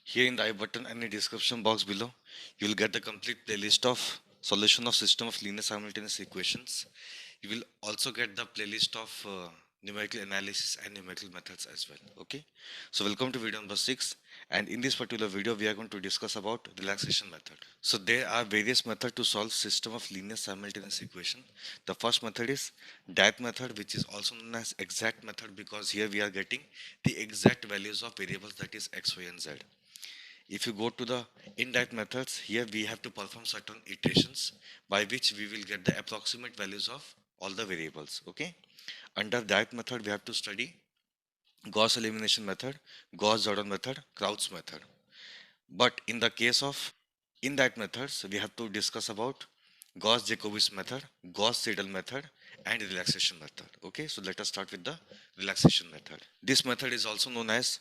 Here in the I button and the description box below, you will get the complete playlist of solution of system of linear simultaneous equations. You will also get the playlist of numerical analysis and numerical methods as well. Okay, so welcome to video number 6, and in this particular video we are going to discuss about relaxation method. So there are various methods to solve system of linear simultaneous equation. The first method is Dirac method, which is also known as exact method, because here we are getting the exact values of variables, that is x, y and z. If you go to the indirect methods, here we have to perform certain iterations by which we will get the approximate values of all the variables. Okay, under direct method we have to study Gauss elimination method, Gauss Jordan method, Krauss method. But in the case of indirect methods, we have to discuss about Gauss Jacobs method, Gauss Seidel method, and relaxation method. Okay, so let us start with the relaxation method. This method is also known as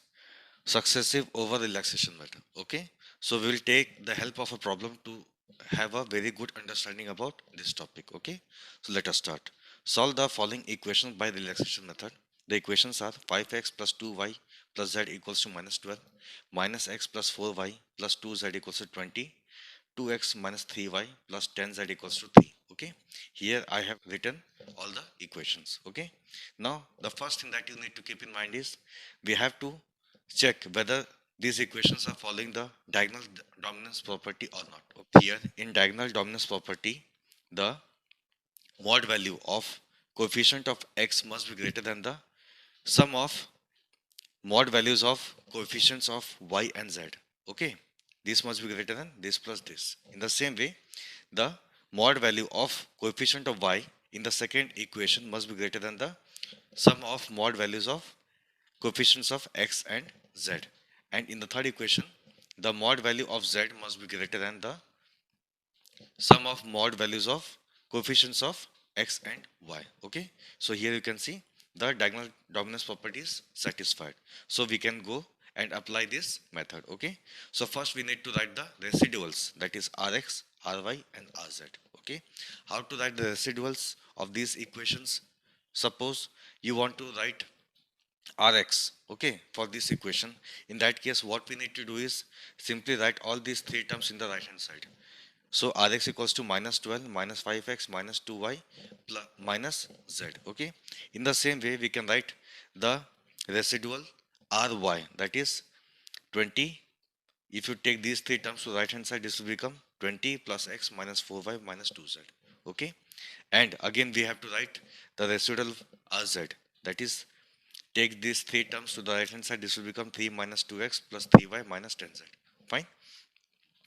successive over relaxation method. Okay, so we will take the help of a problem to have a very good understanding about this topic. Okay, so let us start. Solve the following equations by relaxation method. The equations are 5x plus 2y plus z equals to minus 12, minus x plus 4y plus 2z equals to 20, 2x minus 3y plus 10z equals to 3. Okay, here I have written all the equations. Okay, now the first thing that you need to keep in mind is we have to check whether these equations are following the diagonal dominance property or not. Here in diagonal dominance property, the mod value of coefficient of x must be greater than the sum of mod values of coefficients of y and z. Okay, this must be greater than this plus this. In the same way, the mod value of coefficient of y in the second equation must be greater than the sum of mod values of coefficients of x and z. And in the third equation, the mod value of z must be greater than the sum of mod values of coefficients of x and y. Okay, so here you can see the diagonal dominance property is satisfied, so we can go and apply this method. Okay, so first we need to write the residuals, that is rx, ry and rz. Okay, how to write the residuals of these equations? Suppose you want to write rx, okay, for this equation. In that case, what we need to do is simply write all these three terms in the right hand side. So Rx equals to minus 12 minus 5x minus 2y plus minus z. Okay. In the same way, we can write the residual Ry, that is 20. If you take these three terms to the right hand side, this will become 20 plus x minus 4y minus 2z. Okay. And again, we have to write the residual Rz, that is take these three terms to the right hand side, this will become 3 minus 2x plus 3y minus 10z. Fine.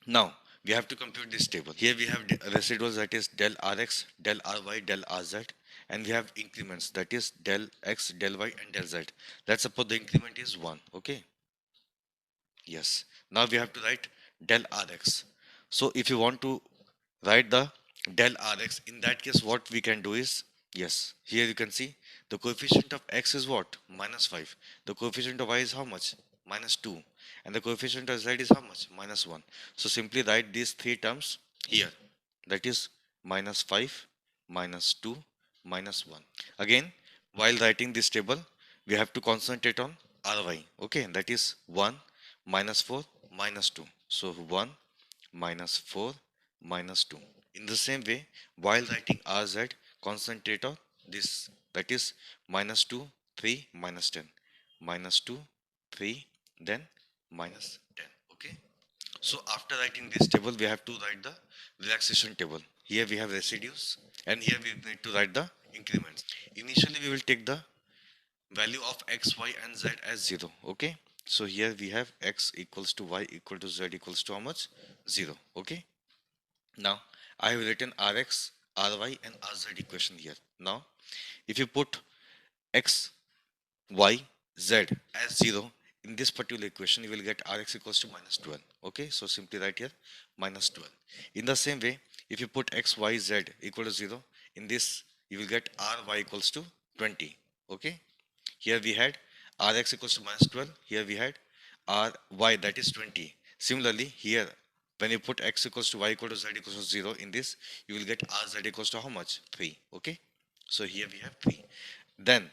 Now we have to compute this table. Here we have residuals, that is del Rx, del Ry, del Rz, and we have increments, that is del x, del y and del z. Let's suppose the increment is 1. Okay. Yes. Now we have to write del Rx. So if you want to write the del Rx, in that case what we can do is, yes, here you can see the coefficient of x is what? Minus 5. The coefficient of y is how much? Minus 2. And the coefficient of z is how much? Minus 1. So simply write these three terms here. That is minus 5, minus 2, minus 1. Again, while writing this table, we have to concentrate on Ry. Okay, that is 1, minus 4, minus 2. So 1, minus 4, minus 2. In the same way, while writing Rz, concentrate on this, that is minus 2, 3, minus 10. Minus 2, 3, then minus 10. Okay. So after writing this table, we have to write the relaxation table. Here we have residues, and here we need to write the increments. Initially, we will take the value of x, y and z as 0. Okay. So here we have x equals to y equal to z equals to how much? 0. Okay. Now I have written Rx, Ry and Rz equation here. Now if you put x, y, z as 0 in this particular equation, you will get Rx equals to minus 12. Okay, so simply write here minus 12. In the same way, if you put x, y, z equal to 0 in this, you will get Ry equals to 20. Okay, here we had Rx equals to minus 12. Here we had Ry, that is 20. Similarly, here when you put x equals to y equal to z equals to 0 in this, you will get Rz equals to how much? 3. Okay, so here we have 3. Then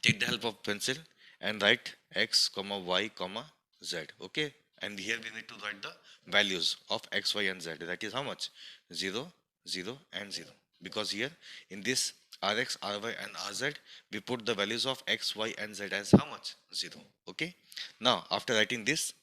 take the help of pencil and write x comma y comma z. Okay, and here we need to write the values of x, y and z. That is how much? 0, 0 and 0. Because here in this rx, ry and rz, we put the values of x, y and z as how much? 0. Okay. Now after writing this,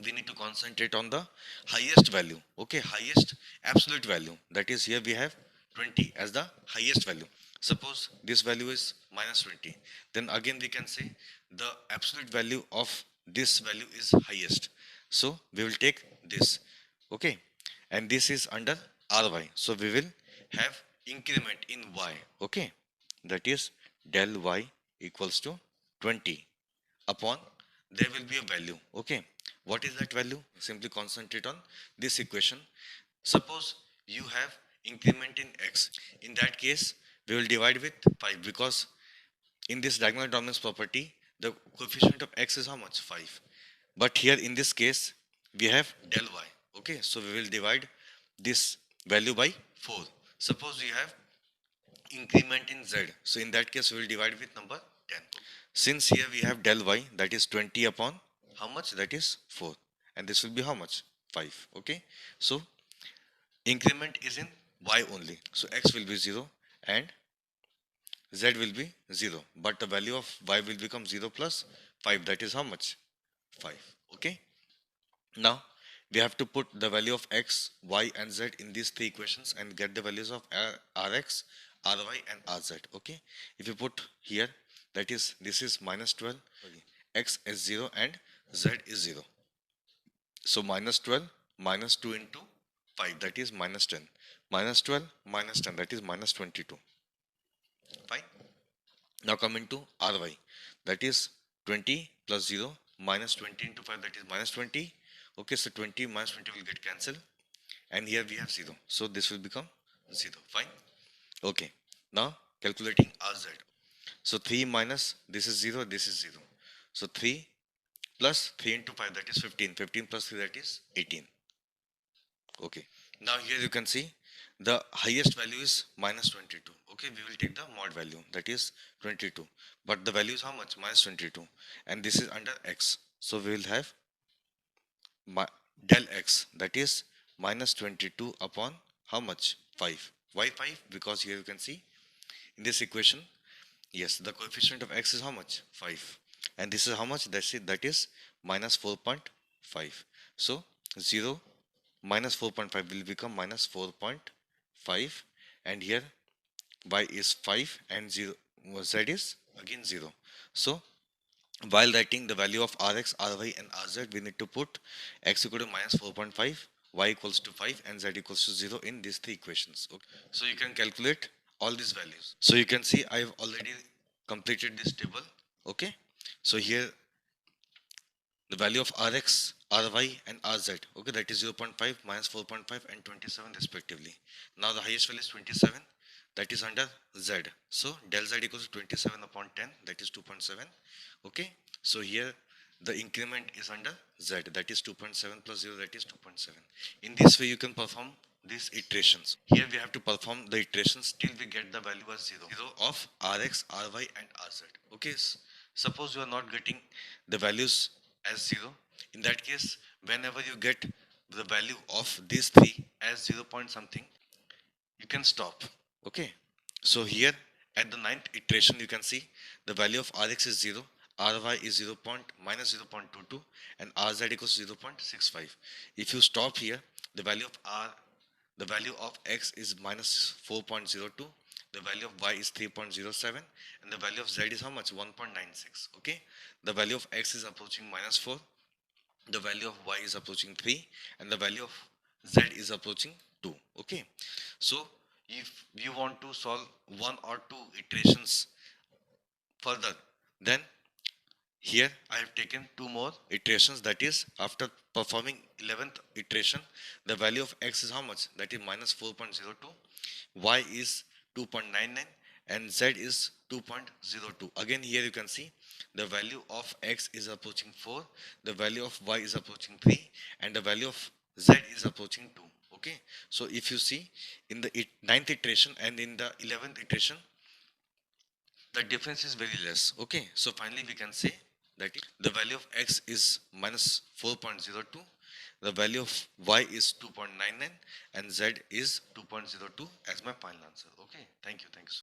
we need to concentrate on the highest value. Okay, highest absolute value. That is, here we have 20 as the highest value. Suppose this value is minus 20, then again we can say the absolute value of this value is highest, so we will take this. Okay, and this is under ry, so we will have increment in y. Okay, that is del y equals to 20 upon, there will be a value. Okay, what is that value? Simply concentrate on this equation. Suppose you have increment in x. In that case, we will divide with 5, because in this diagonal dominance property, the coefficient of x is how much? 5. But here in this case, we have del y. Okay, so we will divide this value by 4. Suppose we have increment in z. So in that case, we will divide with number 10. Since here we have del y, that is 20 upon how much? That is 4. And this will be how much? 5. Okay. So increment is in y only. So x will be 0 and z will be 0. But the value of y will become 0 plus 5. That is how much? 5. Okay. Now we have to put the value of x, y and z in these three equations and get the values of rx, ry and rz. Okay. If you put here, that is, this is minus 12, okay, x is 0 and z is 0. So minus 12 minus 2 into 5, that is minus 10. Minus 12 minus 10, that is minus 22. Fine. Now coming to ry, that is 20 plus 0 minus 20 into 5, that is minus 20. Okay, so 20 minus 20 will get cancelled, and here we have 0. So this will become 0. Fine. Okay. Now calculating rz. So 3 minus this is 0, this is 0. So 3 plus 3 into 5, that is 15. 15 plus 3, that is 18. Okay. Now here you can see the highest value is minus 22. Okay, we will take the mod value, that is 22. But the value is how much? Minus 22. And this is under x. So we will have del x, that is minus 22 upon how much? 5. Why 5? Because here you can see in this equation, yes, the coefficient of x is how much? 5. And this is how much? That is minus 4.5. So 0 minus 4.5 will become minus 4.5, and here y is 5 and 0, z is again 0. So while writing the value of rx, ry and rz, we need to put x equal to minus 4.5, y equals to 5 and z equals to 0 in these three equations. Okay. So you can calculate all these values. So you can see I have already completed this table. Okay. So here the value of rx, ry and rz, okay, that is 0.5 minus 4.5 and 27 respectively. Now the highest value is 27, that is under z. So del z equals to 27 upon 10, that is 2.7. Okay, so here the increment is under z, that is 2.7 plus 0, that is 2.7. In this way you can perform these iterations. Here we have to perform the iterations till we get the value as 0, 0 of rx, ry and rz. Okay, suppose you are not getting the values as 0. In that case, whenever you get the value of these three as 0 point something, you can stop. Okay, so here at the ninth iteration you can see the value of rx is 0, ry is 0 minus 0.22 and rz equals 0.65. If you stop here, the value of x is minus 4.02, the value of y is 3.07 and the value of z is how much? 1.96. Okay, the value of x is approaching minus 4, the value of y is approaching 3 and the value of z is approaching 2. Okay, so if you want to solve one or two iterations further, then here I have taken two more iterations, that is after performing 11th iteration, the value of x is how much? That is minus 4.02, y is 2.99 and z is 2.02. Again here you can see the value of x is approaching 4, the value of y is approaching 3 and the value of z is approaching 2. Okay, so if you see in the ninth iteration and in the 11th iteration, the difference is very less. Okay, so finally we can say That is, the value of x is minus 4.02, the value of y is 2.99, and z is 2.02 as my final answer. Okay, thank you.